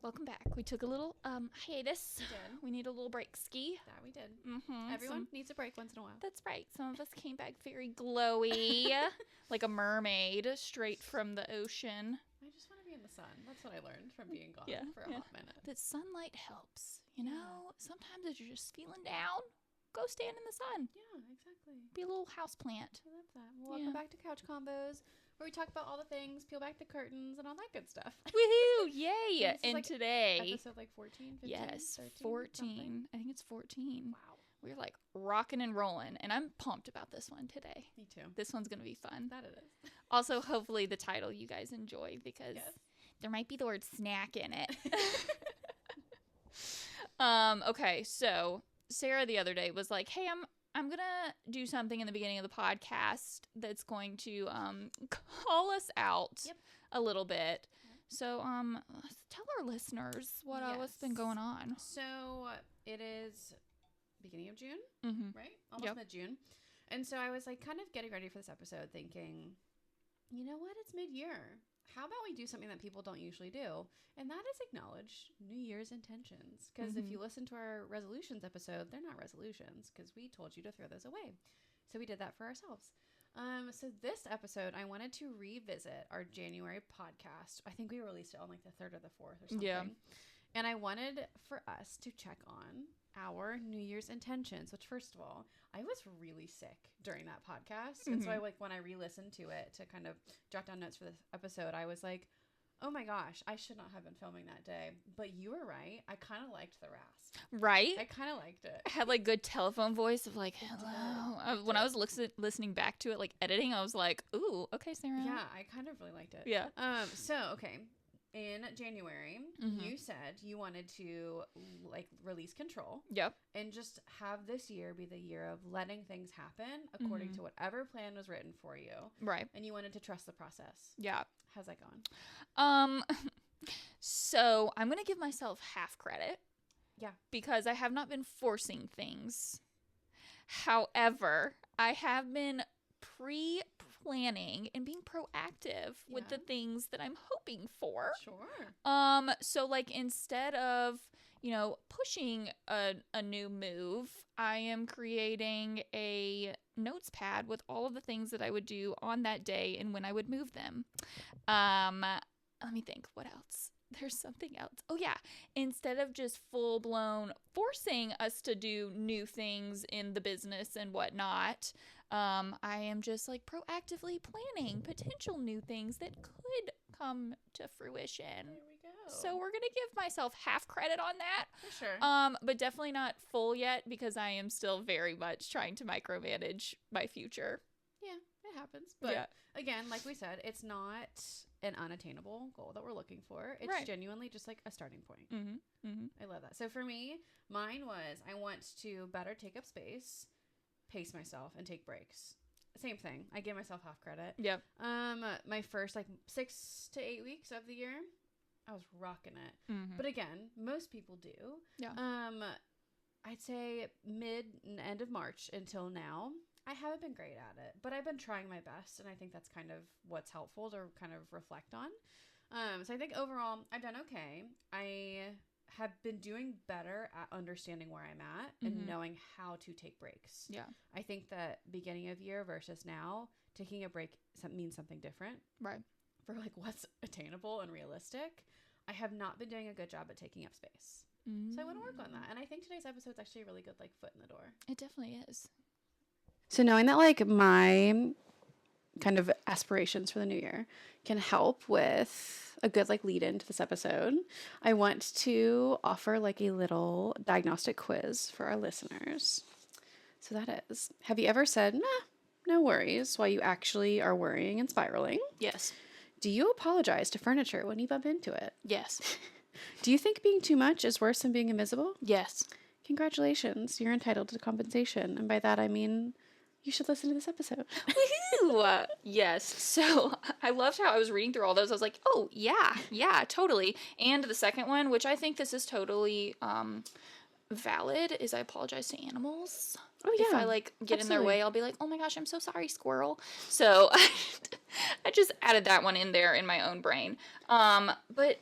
welcome back. We took a little hiatus. We did. We need a little break ski. That we did. Mm-hmm. Everyone needs a break once in a while. That's right. Some of us came back very glowy, like a mermaid, straight from the ocean. I just want to be in the sun. That's what I learned from being gone for a hot minute. That sunlight helps. You know, sometimes if you're just feeling down, go stand in the sun. Yeah, exactly. Be a little houseplant. I love that. Well, welcome back to Couch Combos, where we talk about all the things, peel back the curtains, and all that good stuff. Woohoo! Yay! And like today, episode like 14, 15, yes, 13, 14. something. I think it's 14. Wow. We're like rocking and rolling, and I'm pumped about this one today. Me too. This one's gonna be fun. That it is. Also, hopefully, the title you guys enjoy because there might be the word snack in it. Okay, so Sarah the other day was like, "Hey, I'm gonna do something in the beginning of the podcast that's going to call us out a little bit." So tell our listeners what's been going on. So it is beginning of June, right? Almost Yep. mid-June. And so I was like kind of getting ready for this episode thinking, you know what? It's mid-year. How about we do something that people don't usually do? And that is acknowledge New Year's intentions. Because if you listen to our resolutions episode, they're not resolutions because we told you to throw those away. So we did that for ourselves. So this episode, I wanted to revisit our January podcast. I think we released it on like the 3rd or the 4th or something. Yeah. And I wanted for us to check on our New Year's intentions, which first of all, I was really sick during that podcast. And so I when I re-listened to it to kind of jot down notes for this episode, I was like, oh my gosh, I should not have been filming that day. But you were right. I kind of liked the rasp. Right? I kind of liked it. I had like good telephone voice of like, hello. When I was listening back to it, like editing, I was like, ooh, okay, Sarah. Yeah, I kind of really liked it. Yeah. So, okay. In January, you said you wanted to like release control. Yep. And just have this year be the year of letting things happen according to whatever plan was written for you. Right. And you wanted to trust the process. Yeah. How's that going? So I'm going to give myself half credit. Yeah. Because I have not been forcing things. However, I have been pre-planning and being proactive with the things that I'm hoping for. Sure. So like instead of, pushing a new move, I am creating a notes pad with all of the things that I would do on that day and when I would move them. Let me think, what else? There's something else. Oh yeah, instead of just full blown forcing us to do new things in the business and whatnot, I am just like proactively planning potential new things that could come to fruition. There we go. So we're going to give myself half credit on that. For sure. But definitely not full yet because I am still very much trying to micromanage my future. Yeah, it happens. But again, like we said, it's not an unattainable goal that we're looking for. It's genuinely just like a starting point. I love that. So for me, mine was I want to better take up space, pace myself, and take breaks. Same thing. I give myself half credit. Yep. My first like 6 to 8 weeks of the year, I was rocking it. But again, most people do. Yeah. I'd say mid and end of March until now, I haven't been great at it, but I've been trying my best, and I think that's kind of what's helpful to kind of reflect on. So I think overall, I've done okay. I have been doing better at understanding where I'm at and knowing how to take breaks. Yeah. I think that beginning of year versus now, taking a break means something different. Right. For like what's attainable and realistic, I have not been doing a good job at taking up space. So I want to work on that. And I think today's episode is actually a really good like foot in the door. It definitely is. So knowing that like my kind of aspirations for the new year can help with a good like lead into this episode, I want to offer like a little diagnostic quiz for our listeners. So that is, have you ever said, nah, no worries, while you actually are worrying and spiraling? Yes. Do you apologize to furniture when you bump into it? Yes. Do you think being too much is worse than being invisible? Yes. Congratulations, you're entitled to compensation. And by that I mean you should listen to this episode. Woohoo! Yes. So I loved how I was reading through all those. I was like, oh, yeah, totally. And the second one, which I think this is totally valid, is I apologize to animals. Oh, yeah. If I like get in their way, I'll be like, oh my gosh, I'm so sorry, squirrel. So I just added that one in there in my own brain. But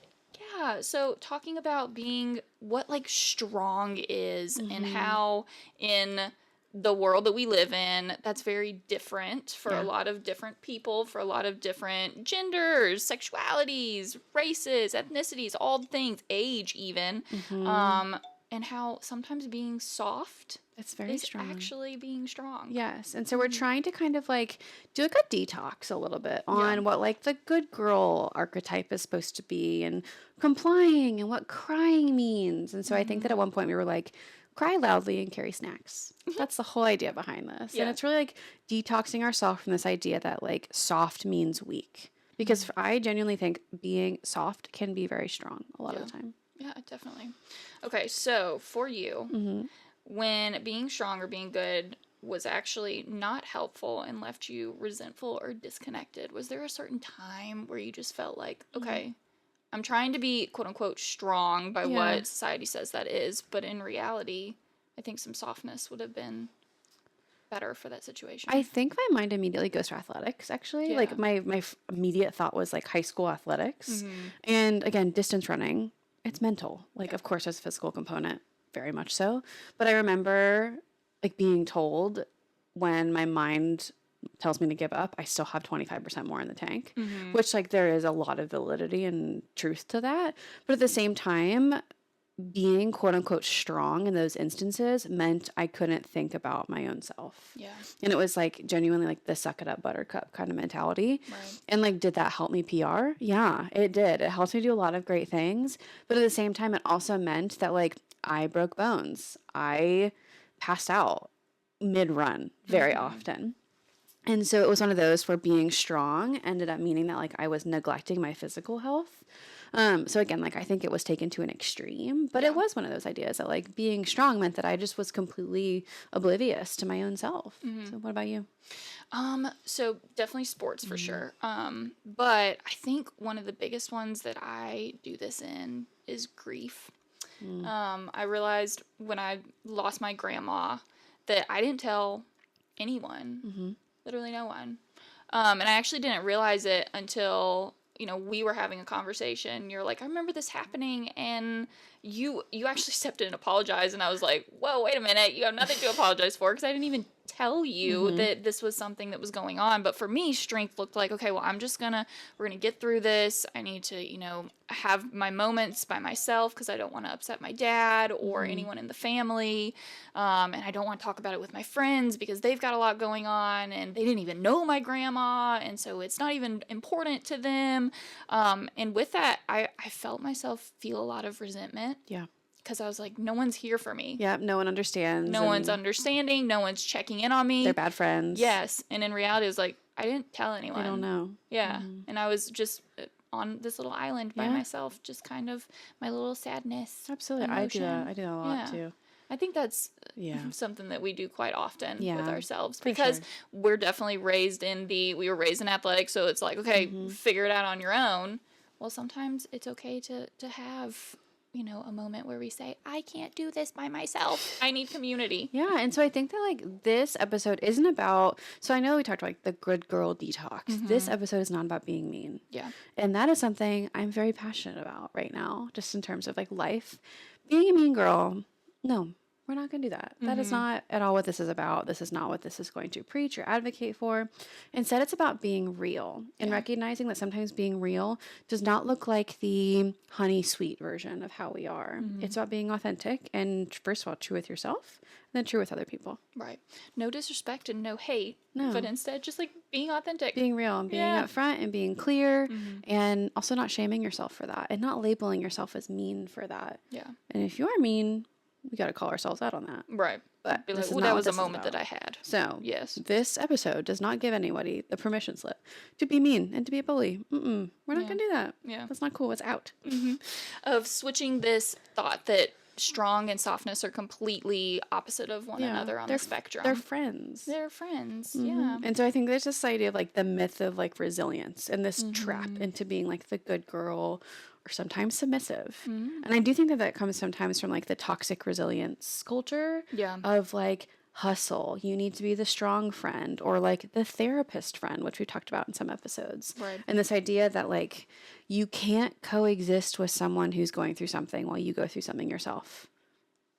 Yeah, so talking about being what like strong is and Mm-hmm. how in the world that we live in, that's very different for a Yeah. lot of different people, for a lot of different genders, sexualities, races, ethnicities, all the things, age even. Mm-hmm. Um, and how sometimes being soft It's very is strong. actually being strong. Yes. And so we're trying to kind of like do like a detox a little bit Yeah. on what like the good girl archetype is supposed to be and complying and what crying means. And so I think that at one point we were like, cry loudly and carry snacks. That's the whole idea behind this. Yeah. And it's really like detoxing ourselves from this idea that like soft means weak. Because I genuinely think being soft can be very strong a lot of the time. Yeah, definitely. Okay, so for you, Mm-hmm. when being strong or being good was actually not helpful and left you resentful or disconnected, was there a certain time where you just felt like, okay, I'm trying to be quote unquote strong by Yeah. what society says that is, but in reality, I think some softness would have been better for that situation? I think my mind immediately goes to athletics, actually. Yeah. Like, my immediate thought was like high school athletics. And again, distance running, it's mental. Like, of course, there's a physical component, very much so. But I remember like being told when my mind tells me to give up, I still have 25% more in the tank, which, like, there is a lot of validity and truth to that. But at the same time, being quote unquote strong in those instances meant I couldn't think about my own self. Yeah. And it was like genuinely like the suck it up buttercup kind of mentality. Right. And like, did that help me PR? Yeah, it did. It helped me do a lot of great things. But at the same time, it also meant that like I broke bones. I passed out mid run very often. And so it was one of those where being strong ended up meaning that like I was neglecting my physical health. So again, like I think it was taken to an extreme, but it was one of those ideas that like being strong meant that I just was completely oblivious to my own self. So what about you? So definitely sports for sure. But I think one of the biggest ones that I do this in is grief. I realized when I lost my grandma that I didn't tell anyone, literally no one. And I actually didn't realize it until, we were having a conversation. You're like, I remember this happening, and you actually stepped in and apologized, and I was like, whoa, wait a minute, you have nothing to apologize for, because I didn't even tell you that this was something that was going on. But for me, strength looked like, okay, well, we're gonna get through this. I need to, have my moments by myself because I don't want to upset my dad or anyone in the family. And I don't want to talk about it with my friends because they've got a lot going on and they didn't even know my grandma. And so it's not even important to them. And with that, I felt myself feel a lot of resentment. Yeah. Because I was like, no one's here for me. Yeah, no one understands. No one's understanding. No one's checking in on me. They're bad friends. Yes. And in reality, it was like, I didn't tell anyone. I don't know. Yeah. And I was just on this little island by myself, just kind of my little sadness. Absolutely. Emotion. I do that a lot too. I think that's something that we do quite often with ourselves, for because sure. we're definitely we were raised in athletics. So it's like, okay, figure it out on your own. Well, sometimes it's okay to have, a moment where we say, I can't do this by myself. I need community. Yeah. And so I think that like this episode isn't about, so I know we talked about like the good girl detox. This episode is not about being mean. Yeah. And that is something I'm very passionate about right now, just in terms of like life. Being a mean girl, no, we're not going to do that. That is not at all what this is about. This is not what this is going to preach or advocate for. Instead, it's about being real and recognizing that sometimes being real does not look like the honey sweet version of how we are. It's about being authentic and, first of all, true with yourself, and then true with other people. Right. No disrespect and no hate. No. But instead, just like being authentic. Being real and being upfront and being clear, and also not shaming yourself for that and not labeling yourself as mean for that. Yeah. And if you are mean, we got to call ourselves out on that. Right. But Be this like, is "Ooh, not that what was a this is moment about." that I had. So, yes, this episode does not give anybody the permission slip to be mean and to be a bully. We're not going to do that. Yeah. That's not cool. It's out. Of switching this thought that strong and softness are completely opposite of one another on the spectrum. They're friends. They're friends. Yeah. And so I think there's this idea of like the myth of like resilience and this trap into being like the good girl or sometimes submissive. And I do think that that comes sometimes from like the toxic resilience culture Yeah. of like hustle. You need to be the strong friend or like the therapist friend, which we talked about in some episodes. Right. And this idea that like you can't coexist with someone who's going through something while you go through something yourself.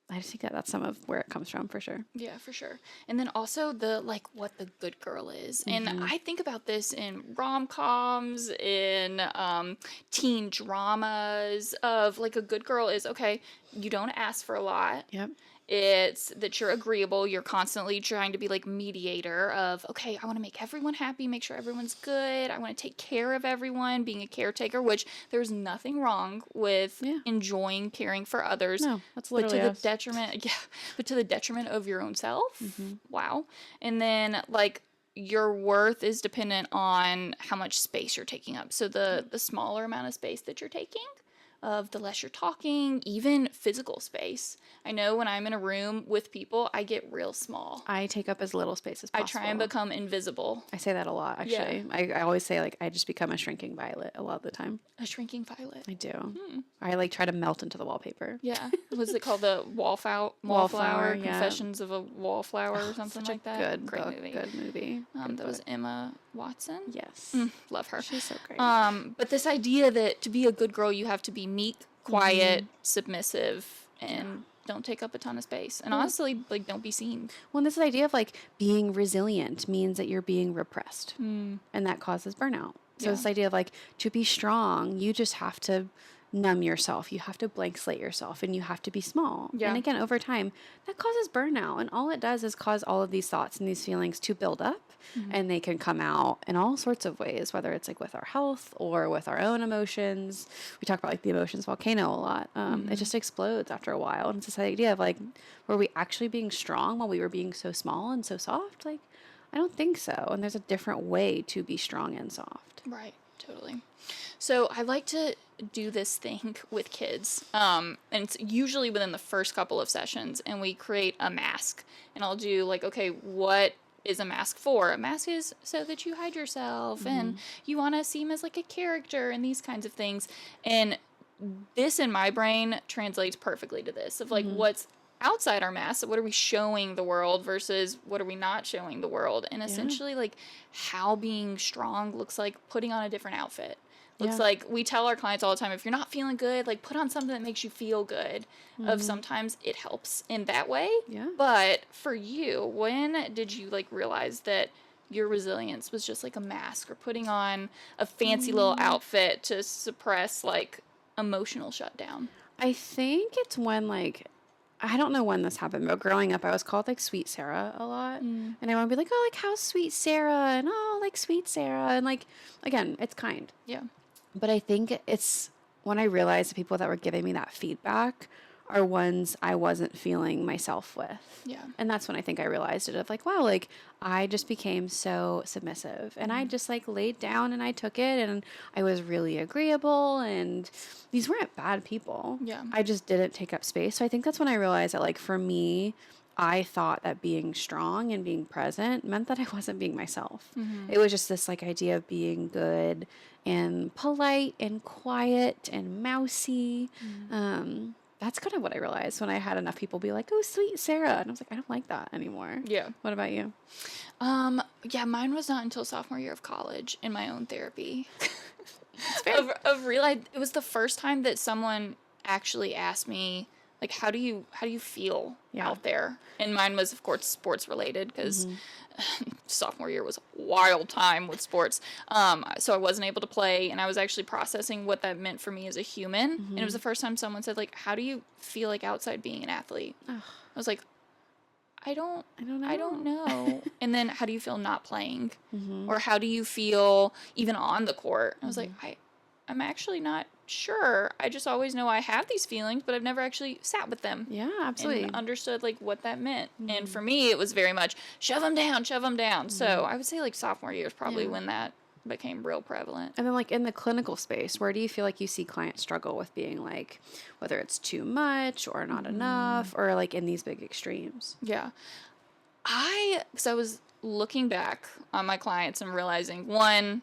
I just think that that's some of where it comes from for sure. Yeah, for sure. And then also the like what the good girl is. And I think about this in rom-coms, in teen dramas of like a good girl is okay, you don't ask for a lot. Yep. It's that you're agreeable. You're constantly trying to be like mediator of, okay, I want to make everyone happy, make sure everyone's good. I want to take care of everyone, being a caretaker, which there's nothing wrong with enjoying caring for others. No, that's but literally to the us. detriment, but to the detriment of your own self. Wow. And then like your worth is dependent on how much space you're taking up. So the smaller amount of space that you're taking, of the less you're talking, even physical space. I know when I'm in a room with people, I get real small. I take up as little space as I possible. try and become invisible. I say that a lot, actually. I always say, like, I just become a shrinking violet a lot of the time. A shrinking violet. I do. I, like, try to melt into the wallpaper. Yeah. Was it called the Wallflower? Wallflower, Confessions of a Wallflower or something like that? Good Great book, movie. good movie. That was Emma Watson? Yes. Love her. She's so great. But this idea that to be a good girl, you have to be meek, quiet, submissive, and don't take up a ton of space. And honestly, like, don't be seen. Well, and this idea of, like, being resilient means that you're being repressed. And that causes burnout. So this idea of, like, to be strong, you just have to numb yourself. You have to blank slate yourself, and you have to be small. Yeah. And again, over time, that causes burnout. And all it does is cause all of these thoughts and these feelings to build up. And they can come out in all sorts of ways, whether it's like with our health or with our own emotions. We talk about like the emotions volcano a lot. It just explodes after a while. And it's this idea of like, were we actually being strong while we were being so small and so soft? Like, I don't think so. And there's a different way to be strong and soft. Right, totally. So I like to do this thing with kids, and it's usually within the first couple of sessions, and we create a mask. And I'll do like, okay, what is a mask for? A mask is so that you hide yourself and you want to seem as like a character and these kinds of things. And this in my brain translates perfectly to this of like what's outside our mask. So what are we showing the world versus what are we not showing the world? And essentially like how being strong looks like putting on a different outfit. Looks like we tell our clients all the time, if you're not feeling good, like put on something that makes you feel good. Of sometimes it helps in that way. Yeah. But for you, when did you like realize that your resilience was just like a mask or putting on a fancy little outfit to suppress like emotional shutdown? I think it's when like, I don't know when this happened, but growing up, I was called like Sweet Sarah a lot. And I want to be like, oh, like how's Sweet Sarah? And oh, like Sweet Sarah. And like, again, it's kind. Yeah. But I think it's when I realized the people that were giving me that feedback are ones I wasn't feeling myself with. Yeah. And that's when I think I realized it of like, wow, like I just became so submissive and I just like laid down and I took it and I was really agreeable and these weren't bad people. Yeah. I just didn't take up space. So I think that's when I realized that like for me, I thought that being strong and being present meant that I wasn't being myself. It was just this like idea of being good and polite and quiet and mousy. That's kind of what I realized when I had enough people be like, oh, Sweet Sarah. And I was like, I don't like that anymore. Yeah. What about you? Yeah, mine was not until sophomore year of college in my own therapy. fair. of realize it was the first time that someone actually asked me like how do you feel out there, and mine was of course sports related because sophomore year was a wild time with sports, so I wasn't able to play and I was actually processing what that meant for me as a human, and it was the first time someone said like how do you feel like outside being an athlete. I was like I don't know. And then how do you feel not playing? Or how do you feel even on the court? I was like, I'm actually not sure. I just always know I have these feelings, but I've never actually sat with them. Yeah, absolutely. And understood like what that meant. And for me, it was very much shove them down. So I would say like sophomore year is probably when that became real prevalent. And then like in the clinical space, where do you feel like you see clients struggle with being like, whether it's too much or not enough, or like in these big extremes? Yeah. Because I was looking back on my clients and realizing, one,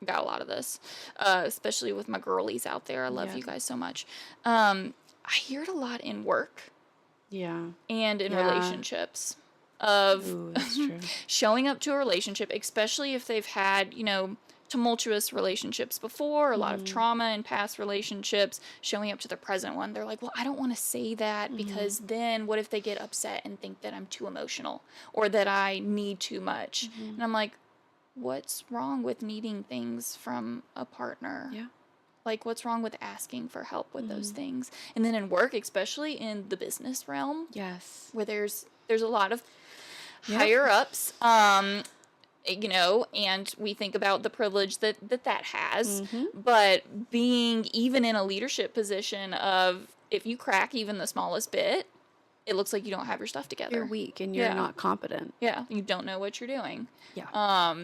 got a lot of this, especially with my girlies out there. I love you guys so much. I hear it a lot in work. Yeah. And in relationships. of Ooh, that's true. showing up to a relationship, especially if they've had, tumultuous relationships before, a lot of trauma in past relationships, showing up to the present one. They're like, well, I don't want to say that because then what if they get upset and think that I'm too emotional or that I need too much? And I'm like, what's wrong with needing things from a partner? Yeah. Like, what's wrong with asking for help with those things? And then in work, especially in the business realm, Yes. where there's a lot of Yep. higher ups, and we think about the privilege that has. But being even in a leadership position of, if you crack even the smallest bit, it looks like you don't have your stuff together. You're weak and you're not competent. Yeah, you don't know what you're doing. Yeah.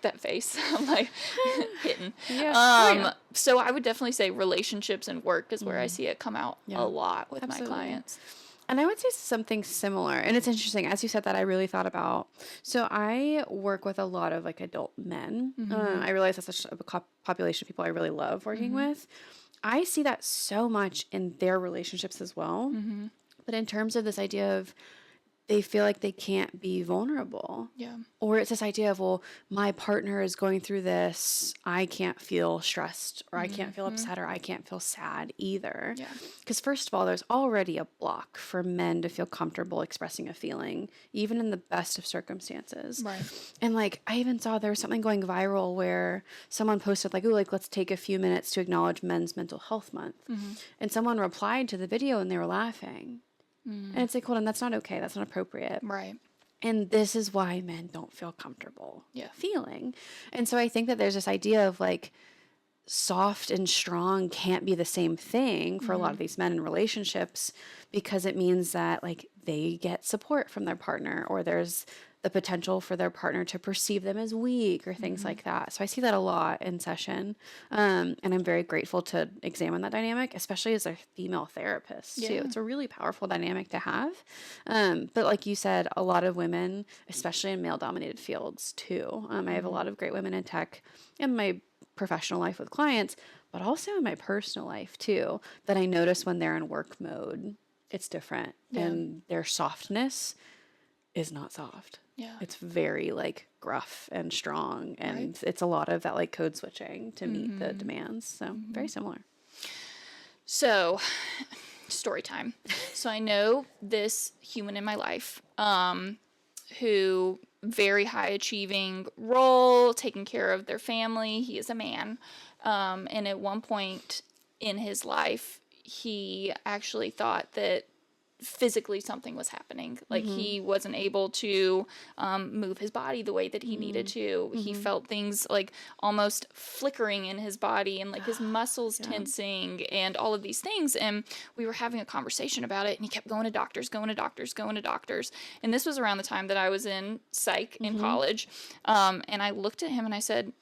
That face, I'm like hitting. Yeah. So I would definitely say relationships and work is where I see it come out a lot with my clients. And I would say something similar. And it's interesting. As you said that, I really thought about. So I work with a lot of like adult men. I realize that's such a population of people I really love working with. I see that so much in their relationships as well. But in terms of this idea of they feel like they can't be vulnerable. Yeah. Or it's this idea of, well, my partner is going through this. I can't feel stressed or I can't feel upset or I can't feel sad either. Yeah. Because first of all, there's already a block for men to feel comfortable expressing a feeling, even in the best of circumstances. Right. And like, I even saw there was something going viral where someone posted like, oh, like, let's take a few minutes to acknowledge Men's Mental Health Month. And someone replied to the video and they were laughing. And it's like, hold on, that's not okay. That's not appropriate. Right. And this is why men don't feel comfortable feeling. And so I think that there's this idea of like soft and strong can't be the same thing for a lot of these men in relationships, because it means that like they get support from their partner, or there's the potential for their partner to perceive them as weak or things like that. So I see that a lot in session. And I'm very grateful to examine that dynamic, especially as a female therapist too. It's a really powerful dynamic to have. But like you said, a lot of women, especially in male dominated fields too. I have a lot of great women in tech in my professional life with clients, but also in my personal life too, that I notice when they're in work mode, it's different. And their softness is not soft. Yeah. It's very like gruff and strong, and it's a lot of that like code switching to meet the demands. So very similar. So story time. So I know this human in my life, who very high achieving role, taking care of their family. He is a man. And at one point in his life, he actually thought that physically something was happening. Like he wasn't able to move his body the way that he needed to. He felt things like almost flickering in his body and like his muscles tensing and all of these things. And we were having a conversation about it, and he kept going to doctors. And this was around the time that I was in psych in college. And I looked at him and I said,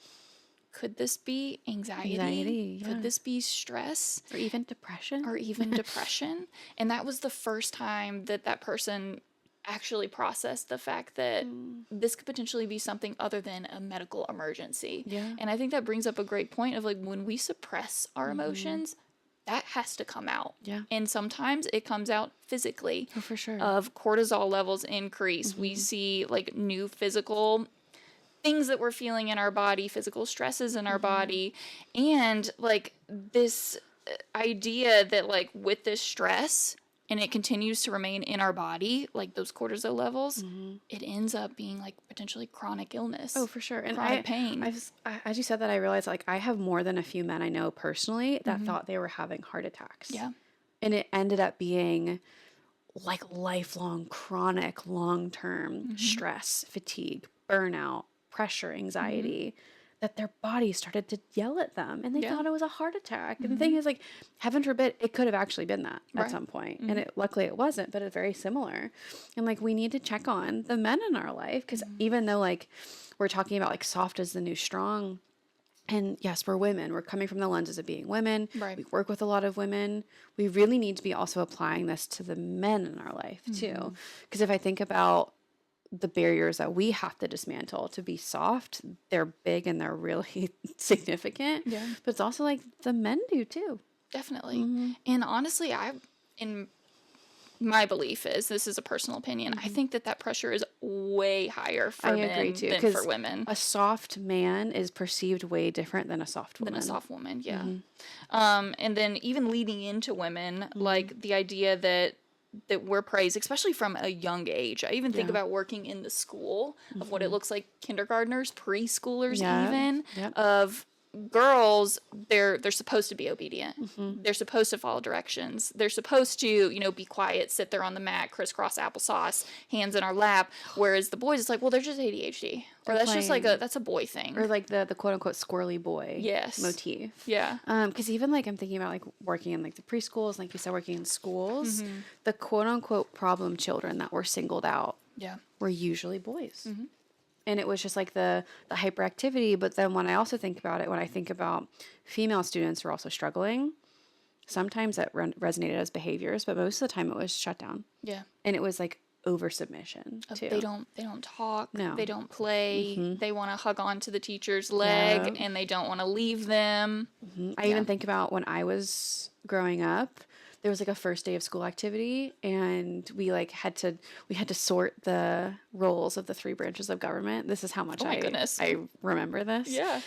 could this be anxiety? Could this be stress? Or even depression? And that was the first time that person actually processed the fact that this could potentially be something other than a medical emergency. Yeah. And I think that brings up a great point of like, when we suppress our emotions, that has to come out. Yeah. And sometimes it comes out physically. Oh, for sure. Of cortisol levels increase. We see like new physical things that we're feeling in our body, physical stresses in our body, and like this idea that like with this stress and it continues to remain in our body, like those cortisol levels, it ends up being like potentially chronic illness. Oh, for sure. And chronic pain. As you said that, I realized like I have more than a few men I know personally that thought they were having heart attacks. Yeah. And it ended up being like lifelong, chronic, long-term stress, fatigue, burnout, pressure, anxiety, that their body started to yell at them, and they thought it was a heart attack. And the thing is, like, heaven forbid, it could have actually been that at some point. And luckily it wasn't, but it's very similar. And like, we need to check on the men in our life, because even though like we're talking about like soft is the new strong, and yes, we're women, we're coming from the lenses of being women. We work with a lot of women. We really need to be also applying this to the men in our life too. Because if I think about the barriers that we have to dismantle to be soft, they're big and they're really significant. Yeah. But it's also like the men do too. Definitely. And honestly, in my belief is, this is a personal opinion, I think that pressure is way higher for men than for women. A soft man is perceived way different than a soft woman. Than a soft woman, yeah. And then even leading into women, like the idea that we're praised, especially from a young age. I even think about working in the school of what it looks like, kindergartners, preschoolers, even of girls. They're supposed to be obedient. They're supposed to follow directions. They're supposed to, be quiet, sit there on the mat, crisscross applesauce, hands in our lap. Whereas the boys, it's like, well, they're just ADHD, or that's just like that's a boy thing, or like the quote unquote squirrely boy motif. Yeah. Because even like I'm thinking about like working in like the preschools, like you said, working in schools, the quote unquote problem children that were singled out, were usually boys. And it was just like the hyperactivity. But then when I also think about it, when I think about female students who are also struggling, sometimes that resonated as behaviors, but most of the time it was shut down. Yeah. And it was like over submission too. They don't talk. No. They don't play. They want to hug on to the teacher's leg and they don't want to leave them. I even think about when I was growing up, there was like a first day of school activity, and we like had to sort the roles of the 3 branches of government. This is how much I remember this. Yeah.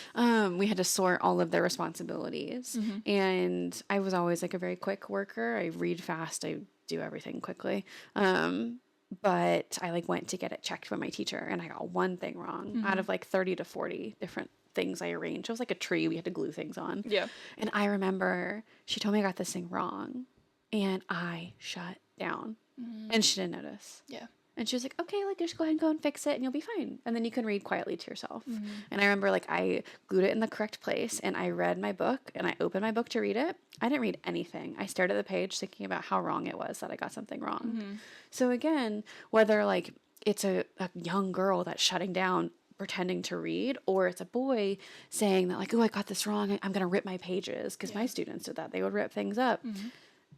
We had to sort all of their responsibilities, and I was always like a very quick worker. I read fast. I do everything quickly. But I like went to get it checked by my teacher, and I got one thing wrong out of like 30 to 40 different things I arranged. It was like a tree we had to glue things on. Yeah. And I remember she told me I got this thing wrong. And I shut down. And she didn't notice. Yeah. And she was like, okay, like just go ahead and go and fix it and you'll be fine. And then you can read quietly to yourself. And I remember like I glued it in the correct place and I read my book and I opened my book to read it. I didn't read anything. I stared at the page thinking about how wrong it was that I got something wrong. So again, whether like it's a young girl that's shutting down pretending to read, or it's a boy saying that like, oh, I got this wrong. I'm going to rip my pages, because my students did that. They would rip things up.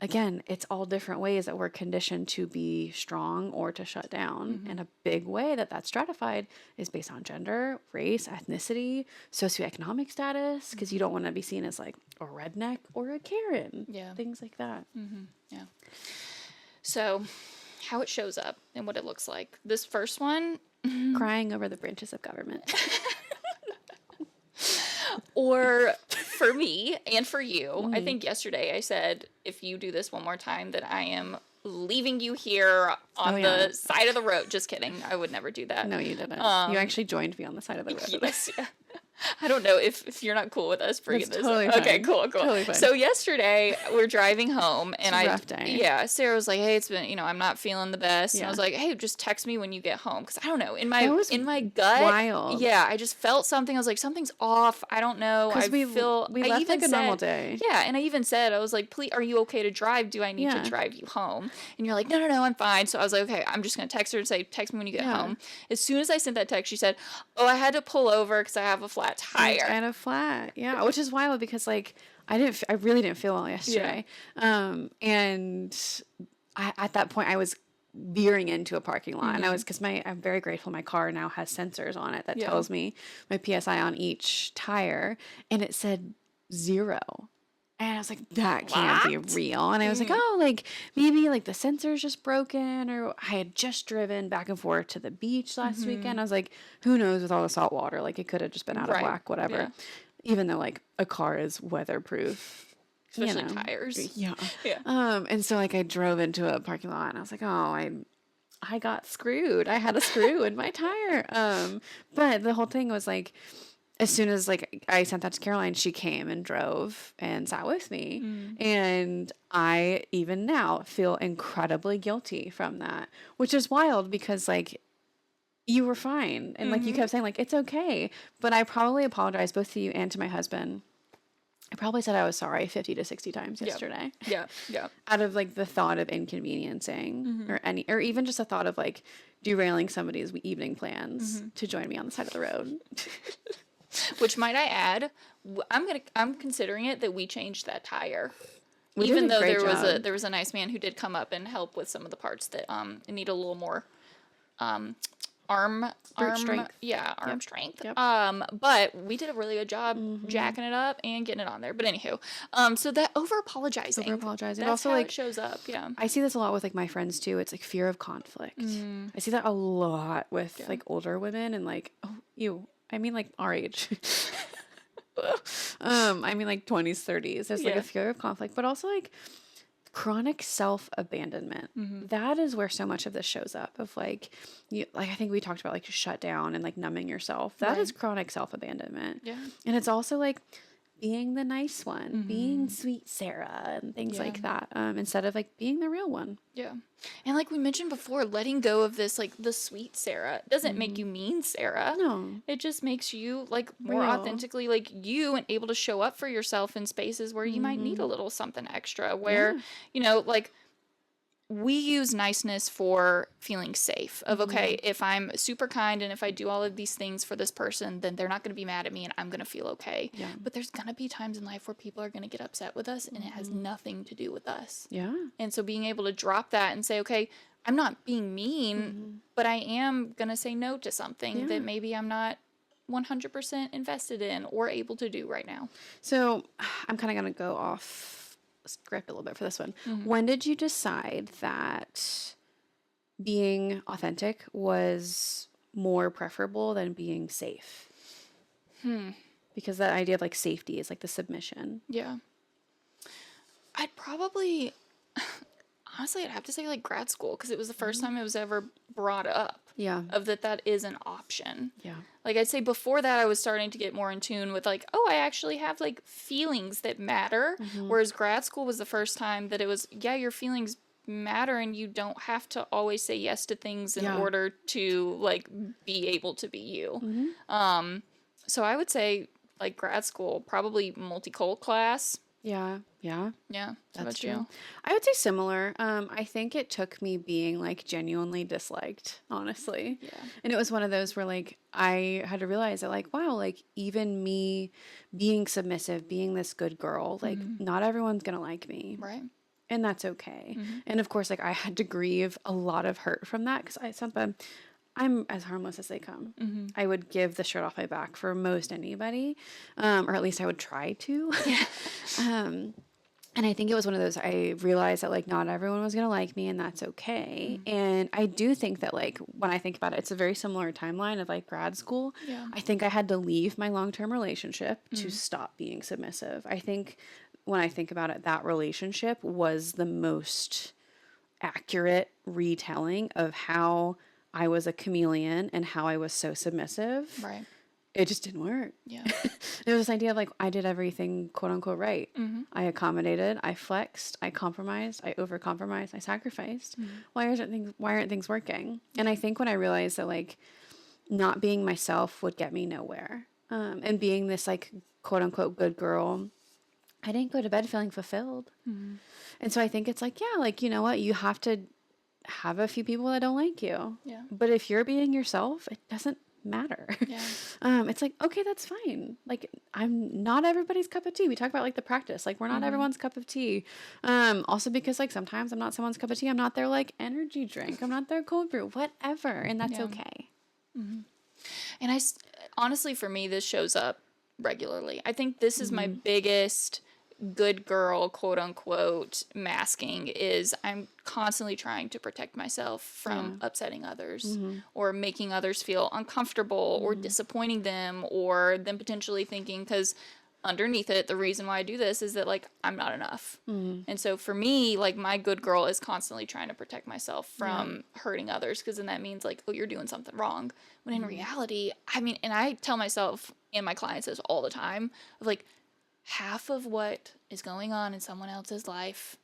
Again, it's all different ways that we're conditioned to be strong or to shut down. And a big way that that's stratified is based on gender, race, ethnicity, socioeconomic status, because you don't want to be seen as like a redneck or a Karen. Yeah. Things like that. Yeah. So how it shows up and what it looks like. This first one. Crying over the branches of government. Or for me and for you, I think yesterday I said, if you do this one more time, that I am leaving you here on the side of the road. Just kidding. I would never do that. No, you didn't. You actually joined me on the side of the road. Yes, yeah. I don't know if you're not cool with us bringing this totally up. Fine. Okay, cool. Totally fine. So yesterday we're driving home and it's a rough day. Yeah, Sarah was like, hey, it's been, I'm not feeling the best. And I was like, hey, just text me when you get home. Cause I don't know, in my gut. Wild. Yeah. I just felt something. I was like, something's off. I don't know. We left like a normal day. Yeah. And I even said, I was like, please, are you okay to drive? Do I need to drive you home? And you're like, no, I'm fine. So I was like, okay, I'm just going to text her and say, text me when you get home. As soon as I sent that text, she said, oh, I had to pull over because I have a flat tire. And a flat, which is wild because like I really didn't feel well yesterday, and at that point I was veering into a parking lot, and I was because I'm very grateful my car now has sensors on it that tells me my PSI on each tire, and it said 0. And I was like, that can't be real. And I was like, oh, like maybe like the sensor's just broken, or I had just driven back and forth to the beach last weekend. I was like, who knows with all the salt water? Like it could have just been out of whack, whatever. Yeah. Even though like a car is weatherproof. Especially tires. Yeah. And so like I drove into a parking lot and I was like, oh, I got screwed. I had a screw in my tire. But the whole thing was like, as soon as like I sent that to Caroline, she came and drove and sat with me. And I even now feel incredibly guilty from that, which is wild because like you were fine. And like you kept saying like, it's okay. But I probably apologized both to you and to my husband. I probably said I was sorry 50 to 60 times yesterday. Yeah. Out of like the thought of inconveniencing or even just a thought of like derailing somebody's evening plans to join me on the side of the road. Which might I add, I'm considering it that we changed that tire. Even though there was a nice man who did come up and help with some of the parts that need a little more arm Brute strength. arm strength. Yep. But we did a really good job Mm-hmm. jacking it up and getting it on there. But anywho, so that over apologizing. That's Also, how like, it shows up. Yeah. I see this a lot with like my friends too. It's like fear of conflict. I see that a lot with like older women and like, oh, I mean like our age. I mean like 20s, 30s. There's like a fear of conflict, but also like chronic self-abandonment. That is where so much of this shows up of like I think we talked about like shut down and like numbing yourself. That is chronic self-abandonment. Yeah. And it's also like being the nice one, being sweet Sarah and things like that, instead of like being the real one. Yeah. And like we mentioned before, letting go of this, like the sweet Sarah doesn't make you mean Sarah. No. It just makes you like more Real. authentically like you and able to show up for yourself in spaces where you might need a little something extra, where, you know, like we use niceness for feeling safe of, okay, if I'm super kind and if I do all of these things for this person, then they're not going to be mad at me and I'm going to feel okay. Yeah. But there's going to be times in life where people are going to get upset with us and it has nothing to do with us. Yeah. And so being able to drop that and say, okay, I'm not being mean, but I am going to say no to something that maybe I'm not 100% invested in or able to do right now. So I'm kind of going to go off script a little bit for this one. When did you decide that being authentic was more preferable than being safe? Because that idea of like safety is like the submission. Yeah. I'd probably, honestly, I'd have to say like grad school because it was the first time it was ever brought up. Yeah. Of that is an option. Yeah. Like I'd say before that I was starting to get more in tune with like, oh, I actually have like feelings that matter. Whereas grad school was the first time that it was, yeah, your feelings matter and you don't have to always say yes to things in order to like be able to be you. So I would say like grad school, probably multi-cult class. Yeah. Yeah. Yeah. That's true. I would say similar. I think it took me being like genuinely disliked, honestly. Yeah. And it was one of those where like I had to realize that like, wow, like even me being submissive, being this good girl, like not everyone's going to like me. Right. And that's okay. And of course, like I had to grieve a lot of hurt from that because I'm as harmless as they come. I would give the shirt off my back for most anybody, or at least I would try to. And I think it was one of those, I realized that like not everyone was going to like me and that's okay. And I do think that like when I think about it, it's a very similar timeline of like grad school. Yeah. I think I had to leave my long-term relationship to stop being submissive. I think when I think about it, that relationship was the most accurate retelling of how I was a chameleon and how I was so submissive. Right. It just didn't work. Yeah. There was this idea of like, I did everything quote unquote right. I accommodated, I flexed, I compromised, I overcompromised, I sacrificed. Why aren't things working? And I think when I realized that like not being myself would get me nowhere. And being this like quote unquote good girl, I didn't go to bed feeling fulfilled. And so I think it's like, yeah, like, you know what? You have to have a few people that don't like you. Yeah. But if you're being yourself, it doesn't matter. Yeah. It's like, okay, that's fine. Like, I'm not everybody's cup of tea. We talk about like the practice. Like, we're not everyone's cup of tea. Also because like sometimes I'm not someone's cup of tea. I'm not their like energy drink. I'm not their cold brew, whatever. And that's okay. And honestly, for me, this shows up regularly. I think this is my biggest good girl, quote unquote, masking is I'm constantly trying to protect myself from upsetting others or making others feel uncomfortable or disappointing them or them potentially thinking, because underneath it, the reason why I do this is that like I'm not enough. And so for me, like my good girl is constantly trying to protect myself from hurting others, because then that means like, oh, you're doing something wrong. When in reality, I mean, and I tell myself and my clients this all the time of like, half of what is going on in someone else's life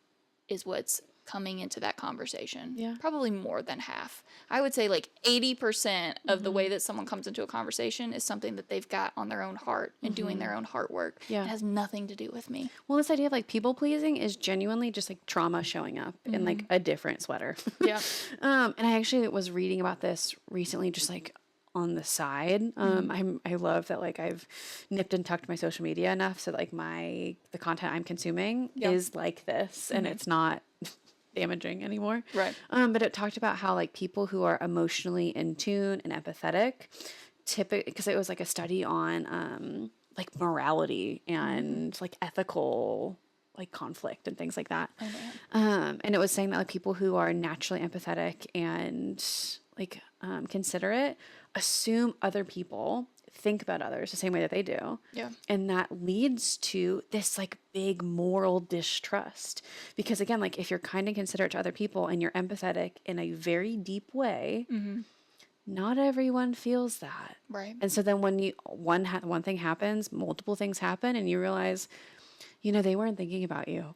is what's coming into that conversation. Yeah. Probably more than half. I would say like 80% of the way that someone comes into a conversation is something that they've got on their own heart and doing their own heart work. Yeah. It has nothing to do with me. Well, this idea of like people pleasing is genuinely just like trauma showing up in like a different sweater. Yeah. And I actually was reading about this recently, just like on the side. I love that like I've nipped and tucked my social media enough so like the content I'm consuming is like this and it's not damaging anymore. Right. But it talked about how like people who are emotionally in tune and empathetic, typically, because it was like a study on like morality and like ethical like conflict and things like that. And it was saying that like people who are naturally empathetic and like considerate assume other people think about others the same way that they do. Yeah. And that leads to this like big moral distrust. Because again, like if you're kind and considerate to other people and you're empathetic in a very deep way, not everyone feels that. Right. And so then when you one thing happens, multiple things happen, and you realize, you know, they weren't thinking about you.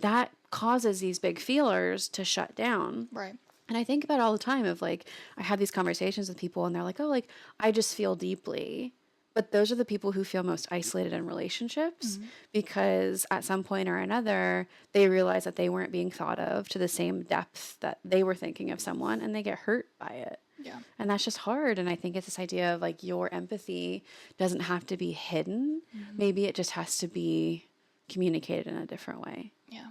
That causes these big feelers to shut down. Right. And I think about it all the time of like, I have these conversations with people and they're like, oh, like, I just feel deeply. But those are the people who feel most isolated in relationships because at some point or another, they realize that they weren't being thought of to the same depth that they were thinking of someone and they get hurt by it. Yeah. And that's just hard. And I think it's this idea of like your empathy doesn't have to be hidden. Maybe it just has to be communicated in a different way. Yeah.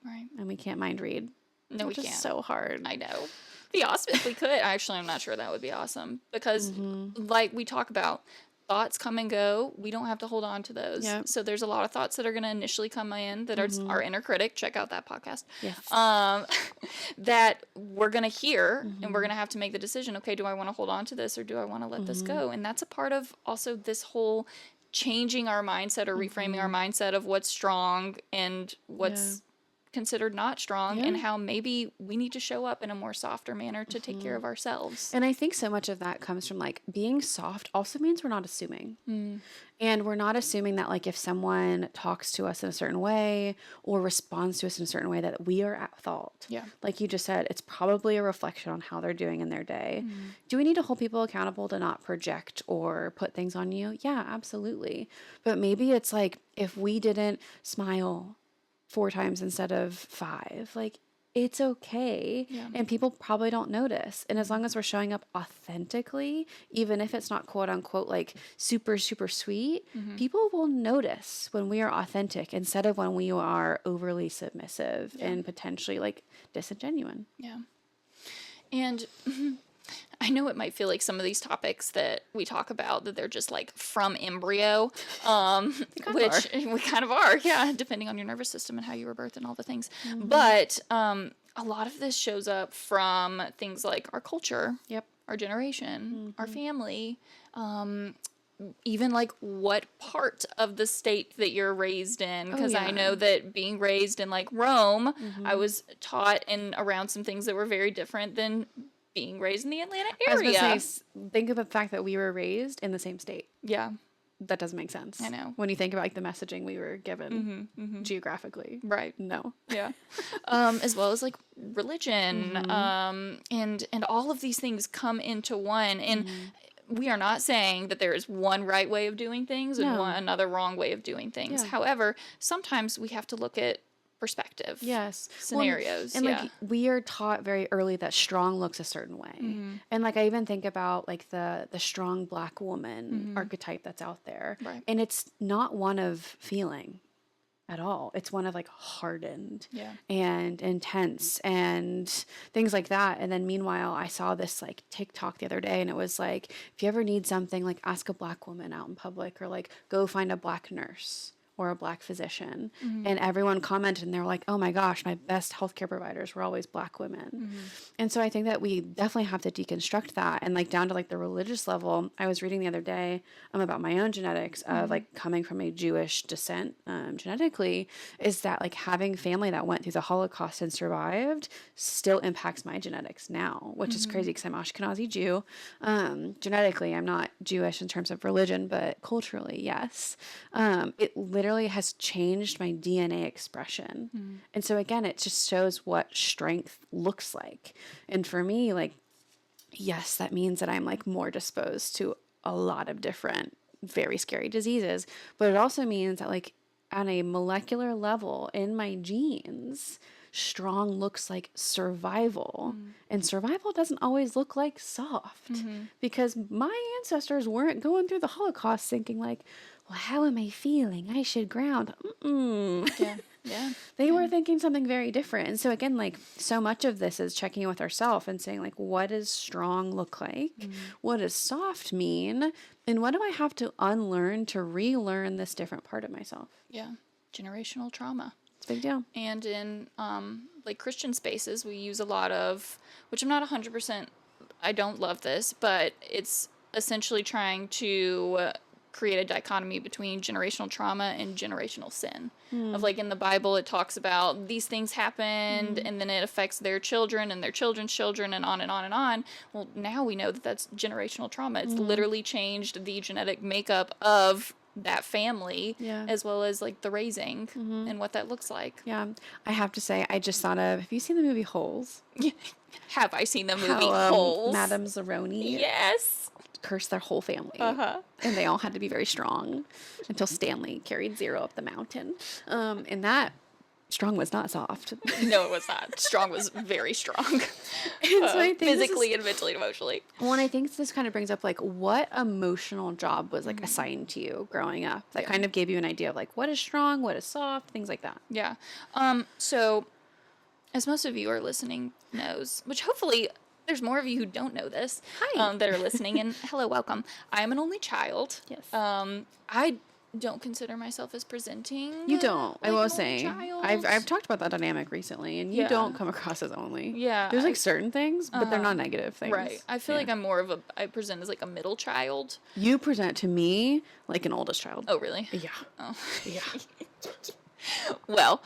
Right. And we can't mind read. No, we which can't. is so hard. I know. Be awesome if we could. Actually, I'm not sure that would be awesome because, like we talk about, thoughts come and go. We don't have to hold on to those. Yep. So there's a lot of thoughts that are going to initially come in that are our inner critic. Check out that podcast. Yes. That we're going to hear and we're going to have to make the decision. Okay, do I want to hold on to this or do I want to let this go? And that's a part of also this whole changing our mindset or reframing our mindset of what's strong and what's considered not strong and how maybe we need to show up in a more softer manner to take care of ourselves. And I think so much of that comes from like being soft also means we're not assuming. And we're not assuming that like if someone talks to us in a certain way or responds to us in a certain way that we are at fault. Yeah. Like you just said, it's probably a reflection on how they're doing in their day. Do we need to hold people accountable to not project or put things on you? Yeah, absolutely. But maybe it's like if we didn't smile 4 times instead of 5, like it's okay. And people probably don't notice. And as long as we're showing up authentically, even if it's not quote unquote like super, super sweet, people will notice when we are authentic instead of when we are overly submissive and potentially like disingenuine. Yeah. And I know it might feel like some of these topics that we talk about that they're just like from embryo, which we kind of are, depending on your nervous system and how you were birthed and all the things. But a lot of this shows up from things like our culture, our generation, our family, even like what part of the state that you're raised in. Because I know that being raised in like Rome, I was taught in around some things that were very different than being raised in the Atlanta area. I was gonna say, think of the fact that we were raised in the same state. Yeah. That doesn't make sense. I know. When you think about like the messaging we were given geographically. Right. No. Yeah. As well as like religion, and all of these things come into one. And we are not saying that there is one right way of doing things and another wrong way of doing things. Yeah. However, sometimes we have to look at perspective. Yes. Scenarios. And like we are taught very early that strong looks a certain way. And like I even think about like the strong Black woman archetype that's out there. Right. And it's not one of feeling at all. It's one of like hardened and intense and things like that. And then meanwhile, I saw this like TikTok the other day and it was like, if you ever need something, like ask a Black woman out in public or like go find a Black nurse or a Black physician. And everyone commented and they were like, oh my gosh, my best healthcare providers were always Black women. And so I think that we definitely have to deconstruct that. And like down to like the religious level, I was reading the other day about my own genetics of like coming from a Jewish descent genetically, is that like having family that went through the Holocaust and survived still impacts my genetics now, which is crazy because I'm Ashkenazi Jew. Genetically, I'm not Jewish in terms of religion, but culturally, yes. It literally has changed my DNA expression. And so again, it just shows what strength looks like. And for me, like, yes, that means that I'm like more disposed to a lot of different, very scary diseases. But it also means that like on a molecular level in my genes, strong looks like survival. And survival doesn't always look like soft because my ancestors weren't going through the Holocaust thinking like, well, how am I feeling? I should ground. Yeah. They were thinking something very different. And so again, like so much of this is checking in with ourselves and saying like, what does strong look like? What does soft mean? And what do I have to unlearn to relearn this different part of myself? Yeah. Generational trauma. It's a big deal. And in like Christian spaces, we use a lot of, which I'm not 100%, I don't love this, but it's essentially trying to create a dichotomy between generational trauma and generational sin. Of like in the Bible, it talks about these things happened and then it affects their children and their children's children and on and on and on. Well, now we know that that's generational trauma. It's literally changed the genetic makeup of that family, as well as like the raising and what that looks like. Yeah. I have to say, I just thought of, have you seen the movie Holes? Have I seen the movie How, Holes? Madame Zeroni Yes. cursed their whole family. Uh-huh. And they all had to be very strong until Stanley carried Zero up the mountain. And that strong was not soft. No, it was not. Strong was very strong. And so I think physically and mentally and emotionally. Well, and I think this kind of brings up like what emotional job was like assigned to you growing up that kind of gave you an idea of like what is strong, what is soft, things like that. Yeah. So as most of you are listening knows, which hopefully there's more of you who don't know this. Hi. That are listening, and hello, welcome. I am an only child. Yes. I don't consider myself as presenting. You don't. Like I will an only say. child. I've talked about that dynamic recently, and you don't come across as only. Yeah. There's like certain things, but they're not negative things. Right. I feel like I'm more of I present as like a middle child. You present to me like an oldest child. Oh, really? Yeah. Oh. Yeah. Well,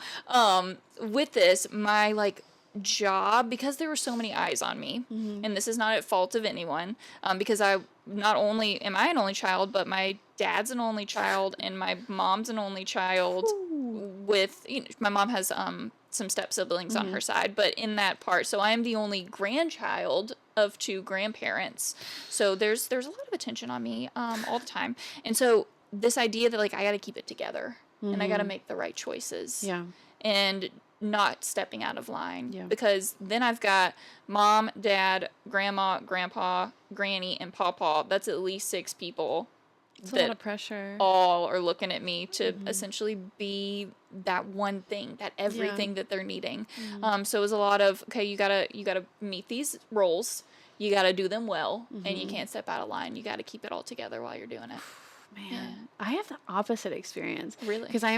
with this, my like job, because there were so many eyes on me, and this is not at fault of anyone, because I not only am I an only child, but my dad's an only child and my mom's an only child. With my mom has some step siblings on her side, but in that part, so I am the only grandchild of two grandparents. So there's a lot of attention on me all the time, and so this idea that like I got to keep it together and I got to make the right choices. Yeah. And not stepping out of line. Yeah. Because then I've got mom, dad, grandma, grandpa, granny, and pawpaw. That's at least 6 people. It's a lot of pressure. All are looking at me to essentially be that one thing, that everything that they're needing. So it was a lot of, okay, you gotta meet these roles. You gotta do them well, and you can't step out of line. You gotta keep it all together while you're doing it. Man, I have the opposite experience. Really? Because I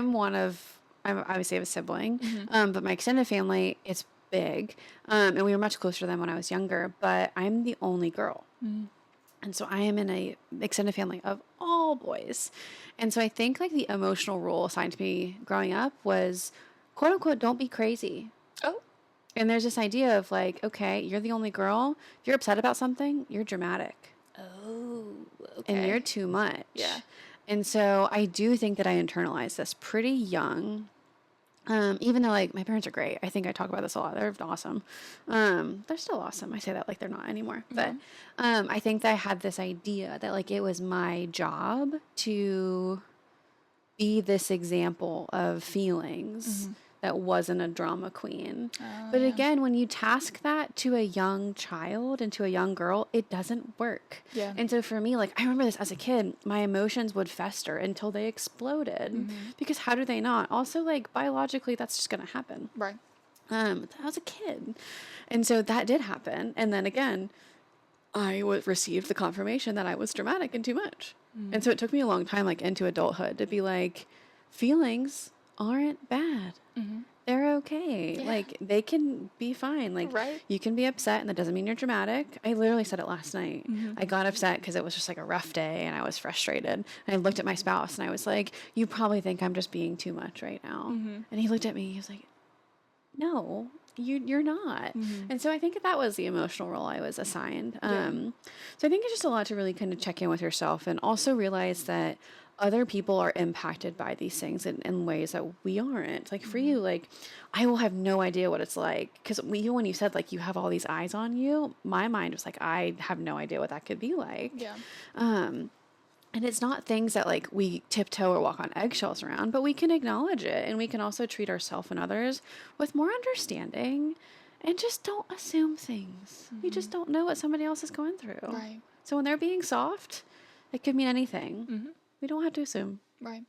obviously have a sibling, but my extended family, it's big. And we were much closer to them when I was younger, but I'm the only girl. And so I am in a extended family of all boys. And so I think like the emotional role assigned to me growing up was quote unquote, don't be crazy. Oh. And there's this idea of like, okay, you're the only girl. If you're upset about something, you're dramatic. Oh, okay. And you're too much. Yeah. And so I do think that I internalized this pretty young. Even though like my parents are great. I think I talk about this a lot. They're awesome. They're still awesome. I say that like they're not anymore. But I think that I had this idea that like it was my job to be this example of feelings that wasn't a drama queen. But again, when you task that to a young child and to a young girl, it doesn't work. Yeah. And so for me, like I remember this as a kid, my emotions would fester until they exploded. Because how do they not? Also, like biologically, that's just gonna happen. Right. I was a kid. And so that did happen. And then again, I received the confirmation that I was dramatic and too much. And so it took me a long time, like into adulthood, to be like, feelings aren't bad. They're okay. Yeah. Like they can be fine. Like Right. you can be upset and that doesn't mean you're dramatic. I literally said it last night. I got upset because it was just like a rough day and I was frustrated. And I looked at my spouse and I was like, you probably think I'm just being too much right now. And he looked at me. He was like, no, you're not. And so I think that was the emotional role I was assigned. So I think it's just a lot to really kind of check in with yourself and also realize that other people are impacted by these things in ways that we aren't. Like for you, like I will have no idea what it's like. Because when you said like you have all these eyes on you, my mind was like, I have no idea what that could be like. Yeah. And it's not things that like we tiptoe or walk on eggshells around, but we can acknowledge it. And we can also treat ourselves and others with more understanding and just don't assume things. You just don't know what somebody else is going through. Right. So when they're being soft, it could mean anything. We don't have to assume. Right.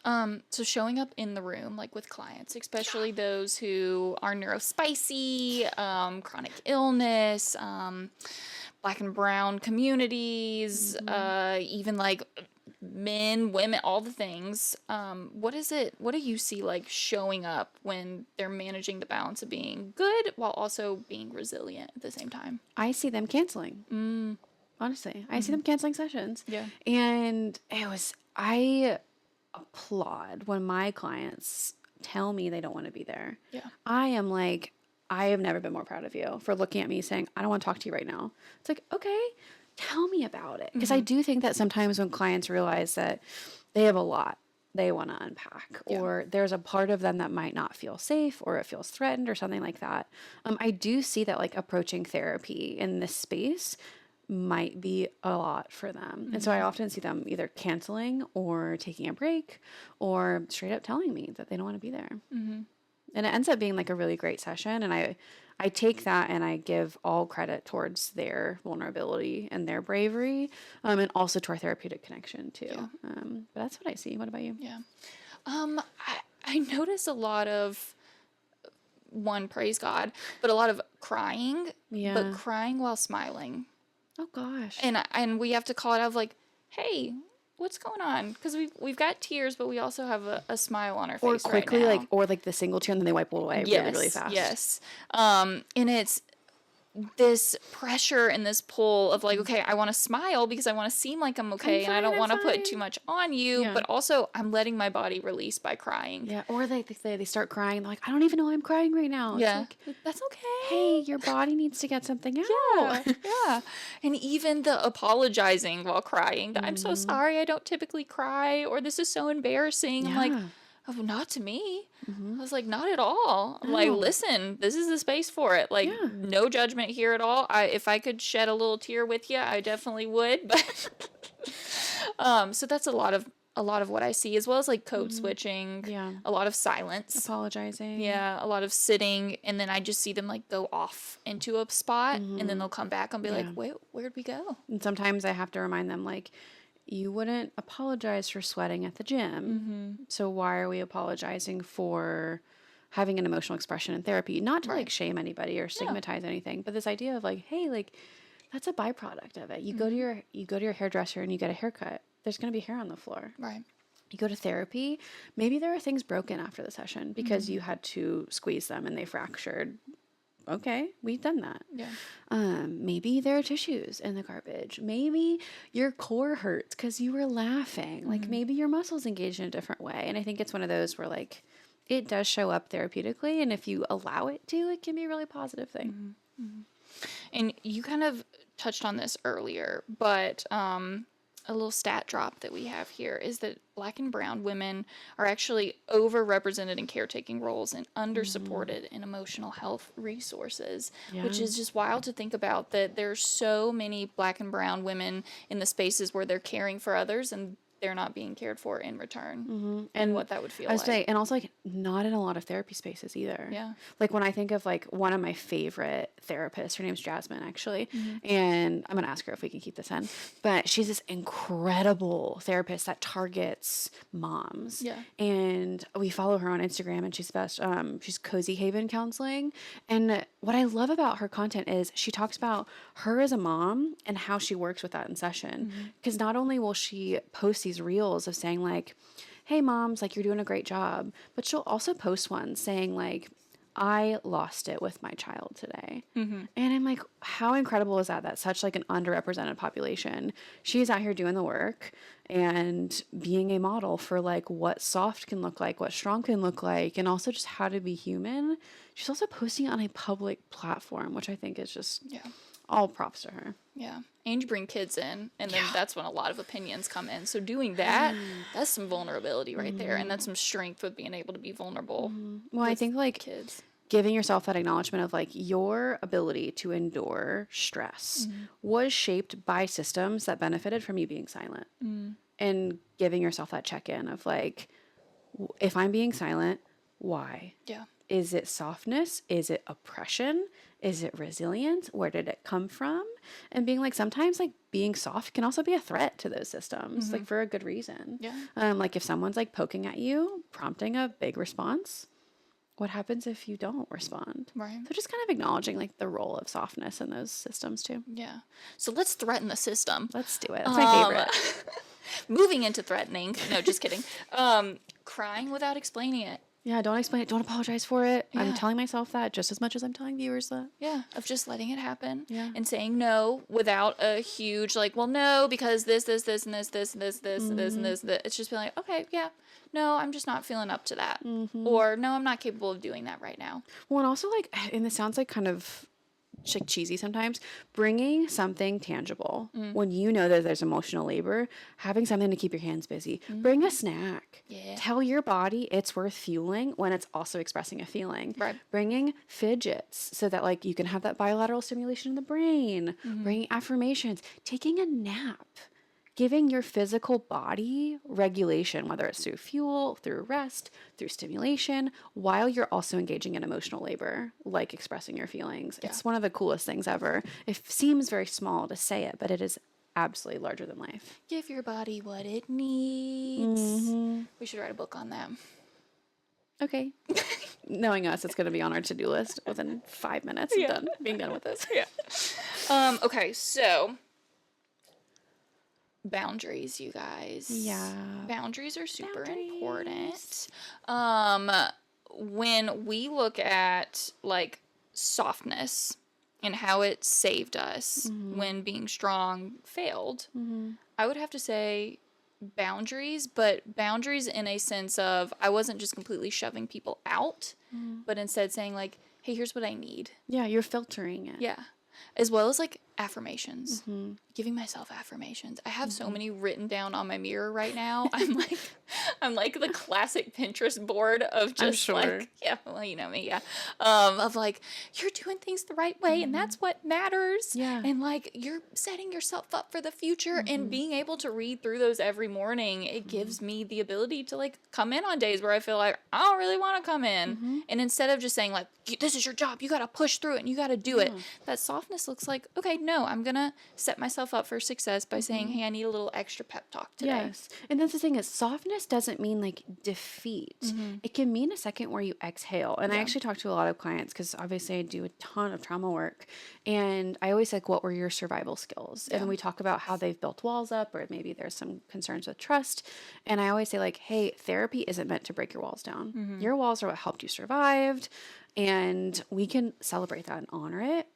So showing up in the room, like with clients, especially those who are neurospicy, chronic illness, black and brown communities, even like men, women, all the things. What do you see like showing up when they're managing the balance of being good while also being resilient at the same time? I see them canceling. Honestly, I see them canceling sessions. Yeah. And I applaud when my clients tell me they don't want to be there. Yeah. I am like, I have never been more proud of you for looking at me saying, I don't want to talk to you right now. It's like, okay, tell me about it. Because I do think that sometimes when clients realize that they have a lot they want to unpack, or there's a part of them that might not feel safe, or it feels threatened or something like that. I do see that like approaching therapy in this space might be a lot for them. And so I often see them either canceling or taking a break or straight up telling me that they don't want to be there. And it ends up being like a really great session. And I take that and I give all credit towards their vulnerability and their bravery, and also to our therapeutic connection too. But that's what I see. What about you? Yeah. I notice a lot of, one, praise God, but a lot of crying, but crying while smiling. Oh gosh. And we have to call it out of like, hey, what's going on? Because we've got tears, but we also have a smile on our face or quickly right now. or the single tear and then they wipe it away really, really fast. Yes. And it's this pressure and this pull of like, okay, I want to smile because I want to seem like I'm okay, and I don't want to put too much on you, but also I'm letting my body release by crying. Yeah. Or they sart crying and they're like, I don't even know I'm crying right now. Yeah. It's like, that's okay. Hey, your body needs to get something out. Yeah. And even the apologizing while crying. I'm so sorry, I don't typically cry, or this is so embarrassing. I'm like, oh, not to me. I was like, not at all. I'm like, listen, this is the space for it. Like, no judgment here at all. If I could shed a little tear with you, I definitely would. But so that's a lot of what I see, as well as like code switching. Yeah. A lot of silence. Apologizing. Yeah. A lot of sitting, and then I just see them like go off into a spot, and then they'll come back and be like, wait, where'd we go? And sometimes I have to remind them, like, you wouldn't apologize for sweating at the gym. So why are we apologizing for having an emotional expression in therapy? Not to like shame anybody or stigmatize anything, but this idea of like, hey, like that's a byproduct of it. You go to your hairdresser and you get a haircut. There's going to be hair on the floor. Right. You go to therapy, maybe there are things broken after the session because you had to squeeze them and they fractured. Okay, we've done that. Yeah. Maybe there are tissues in the garbage. Maybe your core hurts because you were laughing. Like maybe your muscles engage in a different way. And I think it's one of those where like it does show up therapeutically, and if you allow it to, it can be a really positive thing. And you kind of touched on this earlier, but a little stat drop that we have here is that Black and brown women are actually overrepresented in caretaking roles and undersupported in emotional health resources, which is just wild to think about, that there's so many Black and brown women in the spaces where they're caring for others and they're not being cared for in return, and what that would feel like. And also like not in a lot of therapy spaces either. Yeah. Like when I think of like one of my favorite therapists, her name's Jasmine actually, and I'm going to ask her if we can keep this in, but she's this incredible therapist that targets moms. Yeah. And we follow her on Instagram, and she's best. She's Cozy Haven Counseling. And what I love about her content is she talks about her as a mom and how she works with that in session. Because not only will she post these reels of saying like, hey moms, like you're doing a great job, but she'll also post one saying like, I lost it with my child today. And I'm like, how incredible is that? That's such like an underrepresented population. She's out here doing the work and being a model for like what soft can look like, what strong can look like, and also just how to be human. She's also posting it on a public platform, which I think is just all props to her. Yeah. And you bring kids in, and then that's when a lot of opinions come in. So doing that, that's some vulnerability right there. And that's some strength with being able to be vulnerable. Well, I think like kids, giving yourself that acknowledgement of like your ability to endure stress was shaped by systems that benefited from you being silent. And giving yourself that check-in of like, if I'm being silent, why? Yeah. Is it softness? Is it oppression? Is it resilience? Where did it come from? And being like, sometimes like being soft can also be a threat to those systems, like for a good reason. Yeah. Like if someone's like poking at you, prompting a big response, what happens if you don't respond? Right. So just kind of acknowledging like the role of softness in those systems too. Yeah. So let's threaten the system. Let's do it. That's my favorite. Moving into threatening. No, just kidding. Crying without explaining it. Yeah, don't explain it. Don't apologize for it. Yeah. I'm telling myself that just as much as I'm telling viewers that. Yeah, of just letting it happen. Yeah. And saying no without a huge like, well, no, because this, and this, and this, and this, and this, and this. It's just being like, okay, yeah, no, I'm just not feeling up to that. Or no, I'm not capable of doing that right now. Well, and also like, and this sounds like kind of like cheesy sometimes, bringing something tangible when you know that there's emotional labor, having something to keep your hands busy. Bring a snack. Yeah. Tell your body it's worth fueling when it's also expressing a feeling. Right. Bringing fidgets so that like you can have that bilateral stimulation in the brain. Bringing affirmations. Taking a nap. Giving your physical body regulation, whether it's through fuel, through rest, through stimulation, while you're also engaging in emotional labor, like expressing your feelings. Yeah. It's one of the coolest things ever. It seems very small to say it, but it is absolutely larger than life. Give your body what it needs. We should write a book on that. Okay. Knowing us, it's going to be on our to-do list within 5 minutes of being done with this. Yeah. Okay, so boundaries, you guys. Yeah. Boundaries are super important. When we look at like softness and how it saved us when being strong failed, I would have to say boundaries, but boundaries in a sense of I wasn't just completely shoving people out, but instead saying like, hey, here's what I need. Yeah, you're filtering it. Yeah. As well as like affirmations. Giving myself affirmations. I have so many written down on my mirror right now. I'm like the classic Pinterest board of just like, yeah, well, you know me, yeah. Of like, you're doing things the right way and that's what matters. Yeah. And like you're setting yourself up for the future and being able to read through those every morning, it gives me the ability to like come in on days where I feel like I don't really want to come in. And instead of just saying like, this is your job, you got to push through it and you got to do it. That softness looks like, okay, no, I'm going to set myself up for success by saying, hey, I need a little extra pep talk today. Yes. And that's the thing is softness doesn't mean like defeat. It can mean a second where you exhale. And I actually talk to a lot of clients because obviously I do a ton of trauma work. And I always like, what were your survival skills? And then we talk about how they've built walls up or maybe there's some concerns with trust. And I always say like, hey, therapy isn't meant to break your walls down. Your walls are what helped you survive. And we can celebrate that and honor it.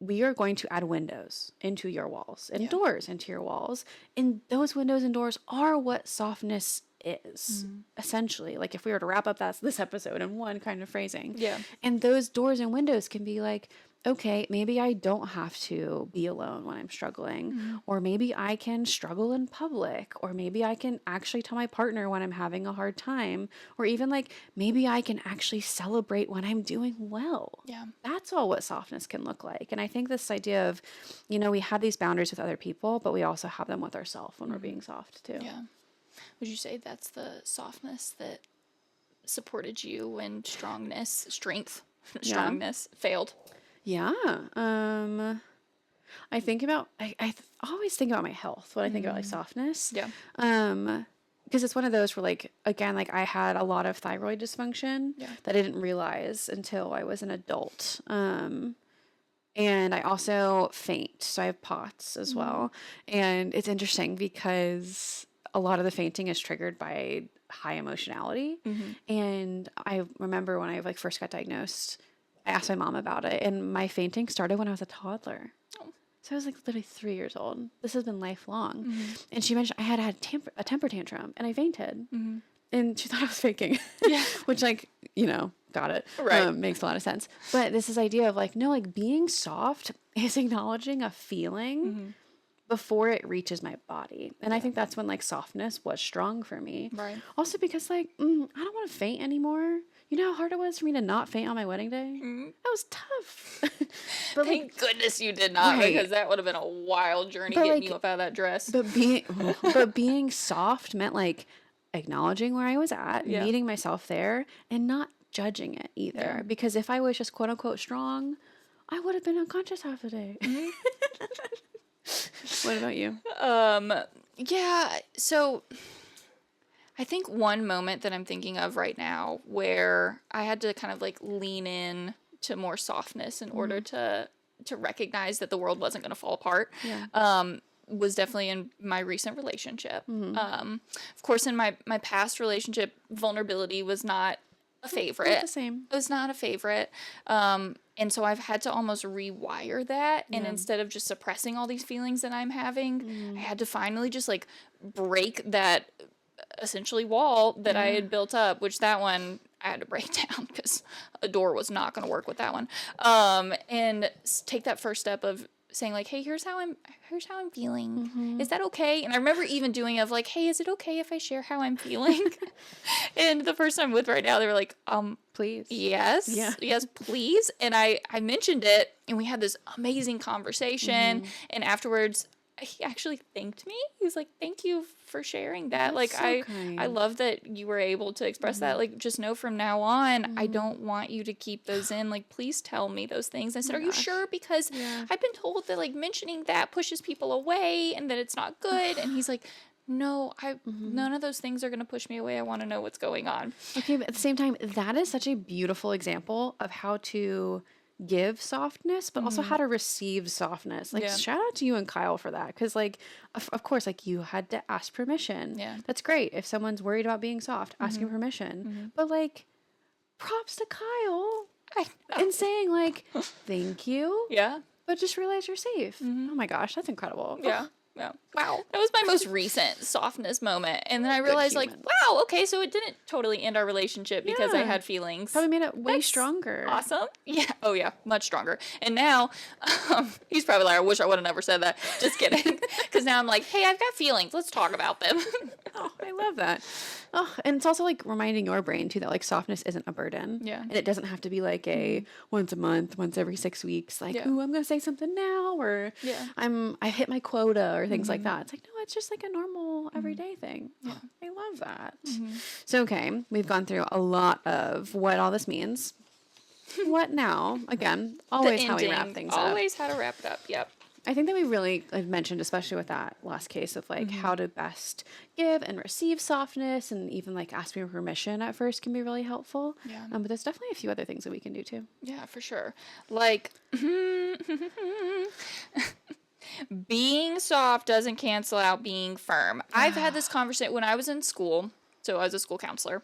We are going to add windows into your walls and doors into your walls. And those windows and doors are what softness is, essentially. Like if we were to wrap up this episode in one kind of phrasing. Yeah. And those doors and windows can be like, okay, maybe I don't have to be alone when I'm struggling, or maybe I can struggle in public, or maybe I can actually tell my partner when I'm having a hard time, or even like maybe I can actually celebrate when I'm doing well. Yeah. That's all what softness can look like. And I think this idea of, you know, we have these boundaries with other people, but we also have them with ourselves when we're being soft too. Yeah. Would you say that's the softness that supported you when strongness failed? Yeah. I think about, I always think about my health when I think about like softness. Yeah. Because it's one of those where like, again, like I had a lot of thyroid dysfunction that I didn't realize until I was an adult. And I also faint. So I have POTS as well. And it's interesting because a lot of the fainting is triggered by high emotionality. And I remember when I like first got diagnosed, I asked my mom about it, and my fainting started when I was a toddler. Oh. So I was like literally 3 years old. This has been lifelong. And she mentioned I had a temper tantrum, and I fainted. And she thought I was faking. Yeah. Which, like, you know, got it. Right. Makes a lot of sense. But this idea of like, no, like being soft is acknowledging a feeling before it reaches my body. And I think that's when like softness was strong for me. Right. Also because like, I don't want to faint anymore. You know how hard it was for me to not faint on my wedding day? That was tough. But thank goodness you did not, because that would have been a wild journey getting you up out of that dress. But being soft meant like acknowledging where I was at, meeting myself there, and not judging it either. Because if I was just quote unquote strong, I would have been unconscious half the day. What about you? Yeah, so I think one moment that I'm thinking of right now where I had to kind of like lean in to more softness in order to recognize that the world wasn't going to fall apart. Yeah. Was definitely in my recent relationship. Of course, in my past relationship, vulnerability was not a favorite. Not the same. It was not a favorite. And so I've had to almost rewire that. And instead of just suppressing all these feelings that I'm having, I had to finally just like break that essentially wall that I had built up, which that one I had to break down because a door was not going to work with that one. And take that first step of saying like, hey, here's how I'm feeling. Is that okay? And I remember even doing of like, hey, is it okay if I share how I'm feeling? And the person I'm with right now, they were like, please. Yes. Yeah. Yes, please. And I mentioned it and we had this amazing conversation. And afterwards, he actually thanked me. He was like, thank you for sharing that. That's like so I kind. love that you were able to express that. Like, just know from now on, I don't want you to keep those in. Like, please tell me those things. I said, are you sure? Because I've been told that like mentioning that pushes people away and that it's not good. And he's like, no, none of those things are going to push me away. I want to know what's going on. Okay, but at the same time, that is such a beautiful example of how to give softness, but also how to receive softness. Like, shout out to you and Kyle for that. Because, like, of course, like, you had to ask permission. Yeah. That's great. If someone's worried about being soft, asking permission. But, like, props to Kyle and saying, like, thank you. Yeah. But just realize you're safe. Oh my gosh, that's incredible. Yeah. Yeah. Wow. That was my most recent softness moment. And then I realized like, wow, okay, so it didn't totally end our relationship because I had feelings. Probably made it way stronger. Awesome. Yeah. Oh yeah. Much stronger. And now he's probably like, I wish I would have never said that. Just kidding. Because now I'm like, hey, I've got feelings. Let's talk about them. Oh, I love that. Oh, and it's also like reminding your brain too that like softness isn't a burden. Yeah. And it doesn't have to be like a once a month, once every 6 weeks, like, ooh, I'm gonna say something now, or I hit my quota or things like that. It's like, no, it's just like a normal everyday thing. Yeah. Oh, I love that. So okay, we've gone through a lot of what all this means. What now? Again, always how we wrap things up. Always how to wrap it up. Yep. I think that we really have mentioned, especially with that last case of like how to best give and receive softness, and even like asking permission at first can be really helpful. Yeah. But there's definitely a few other things that we can do too. Yeah, for sure. Like being soft doesn't cancel out being firm. I've had this conversation when I was in school. So I was a school counselor,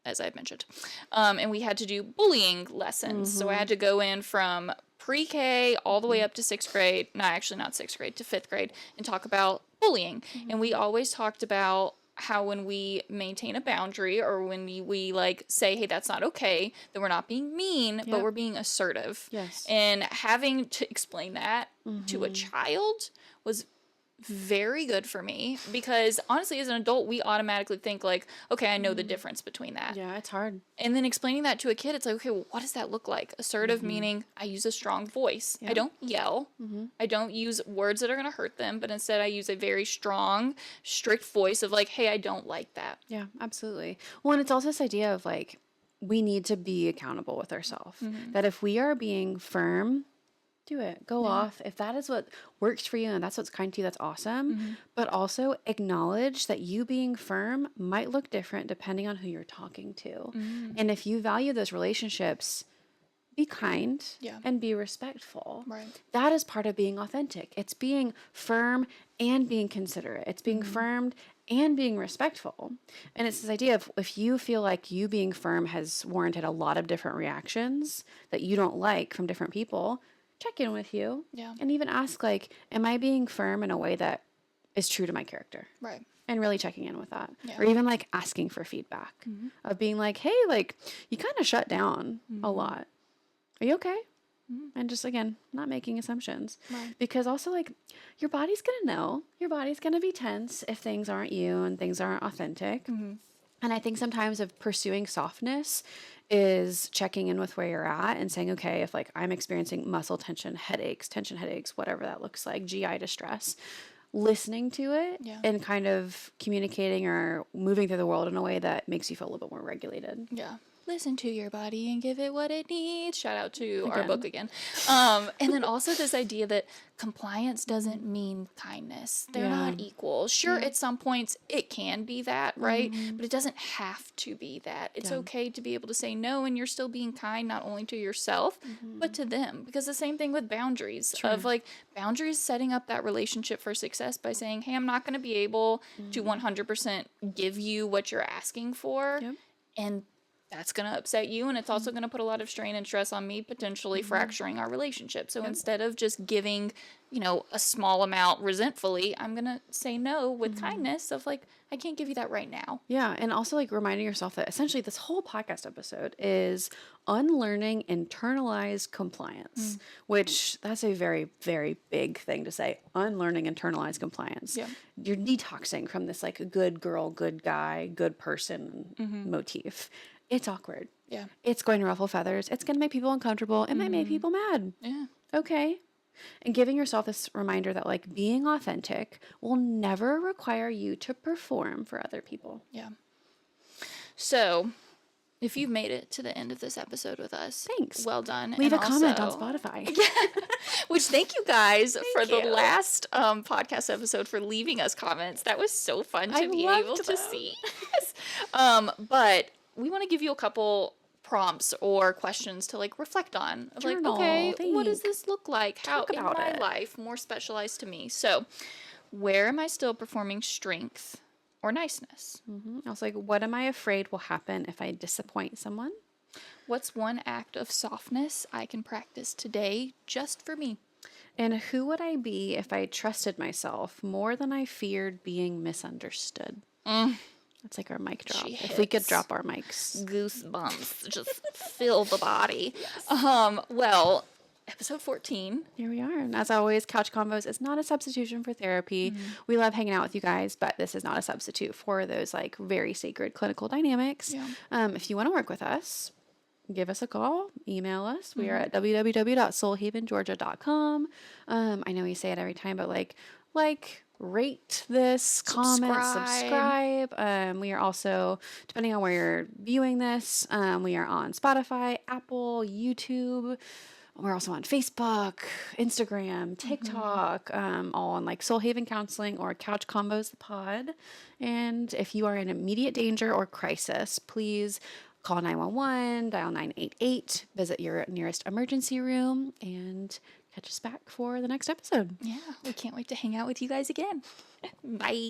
as I've mentioned. And we had to do bullying lessons. So I had to go in from pre-K all the way up to 6th grade. No, actually not 6th grade, to 5th grade, and talk about bullying. And we always talked about how when we maintain a boundary or when we like say, hey, that's not okay, that we're not being mean, but we're being assertive. Yes. And having to explain that to a child was very good for me, because honestly, as an adult, we automatically think like, okay, I know the difference between that. Yeah, it's hard. And then explaining that to a kid, it's like, okay, well, what does that look like? Assertive meaning I use a strong voice. I don't yell. I don't use words that are going to hurt them, but instead I use a very strong, strict voice of like, hey, I don't like that. Yeah, absolutely. Well, and it's also this idea of like, we need to be accountable with ourselves. That if we are being firm, do it. Go off. If that is what works for you and that's what's kind to you, that's awesome. But also acknowledge that you being firm might look different depending on who you're talking to. And if you value those relationships, be kind and be respectful. Right. That is part of being authentic. It's being firm and being considerate. It's being firm and being respectful. And it's this idea of if you feel like you being firm has warranted a lot of different reactions that you don't like from different people, check in with you and even ask like, am I being firm in a way that is true to my character? Right. And really checking in with that. Or even like asking for feedback of being like, hey, like you kind of shut down a lot. Are you okay? And just, again, not making assumptions. Right. Because also, like, your body's going to know. Your body's going to be tense if things aren't you and things aren't authentic. And I think sometimes of pursuing softness is checking in with where you're at and saying, okay, if, like, I'm experiencing muscle tension headaches, whatever that looks like, GI distress, listening to it and kind of communicating or moving through the world in a way that makes you feel a little bit more regulated. Yeah. listen to your body and give it what it needs. Shout out to our Again. book again. And then also this idea that compliance doesn't mean kindness. They're Yeah. not equal. Sure, Yeah. at some points it can be that, right? Mhm. But it doesn't have to be that. It's Yeah. okay to be able to say no, and you're still being kind not only to yourself, but to them. Because the same thing with boundaries, Sure. of like boundaries, setting up that relationship for success by saying, hey, I'm not going to be able to 100% give you what you're asking for. Yep. And that's going to upset you, and it's also going to put a lot of strain and stress on me, potentially fracturing our relationship. So instead of just giving, a small amount resentfully, I'm going to say no with kindness of like, I can't give you that right now. Yeah, and also like reminding yourself that essentially this whole podcast episode is unlearning internalized compliance, which that's a very, very big thing to say. Unlearning internalized compliance. Yeah. You're detoxing from this like good girl, good guy, good person motif. It's awkward. Yeah. It's going to ruffle feathers. It's going to make people uncomfortable. It might make people mad. Yeah. Okay. And giving yourself this reminder that like being authentic will never require you to perform for other people. Yeah. So, if you've made it to the end of this episode with us, Thanks. well done. Leave And a comment on also- Spotify. Which thank you guys for the you. last podcast episode for leaving us comments. That was so fun to I be loved able to them. see. Yes. But we want to give you a couple prompts or questions to like reflect on. Of like, Journal, okay, what does think. this look like? How Talk in about my it. life more specialized to me? So, where am I still performing strength or niceness? I was like, what am I afraid will happen if I disappoint someone? What's one act of softness I can practice today just for me? And who would I be if I trusted myself more than I feared being misunderstood? That's like our mic drop. She If we could hits. drop our mics. Goosebumps just fill the body. Well, episode 14. Here we are. And as always, Couch Combos is not a substitution for therapy. We love hanging out with you guys, but this is not a substitute for those like very sacred clinical dynamics. Yeah. If you want to work with us, give us a call, email us. We are at www.soulhavengeorgia.com. I know we say it every time, but like, rate this, comment, subscribe. We are also, depending on where you're viewing this, we are on Spotify, Apple, YouTube. We're also on Facebook, Instagram, TikTok, all on like Soul Haven Counseling or Couch Combos the Pod. And if you are in immediate danger or crisis, please call 911, dial 988, visit your nearest emergency room, and catch us back for the next episode. Yeah, we can't wait to hang out with you guys again. Bye.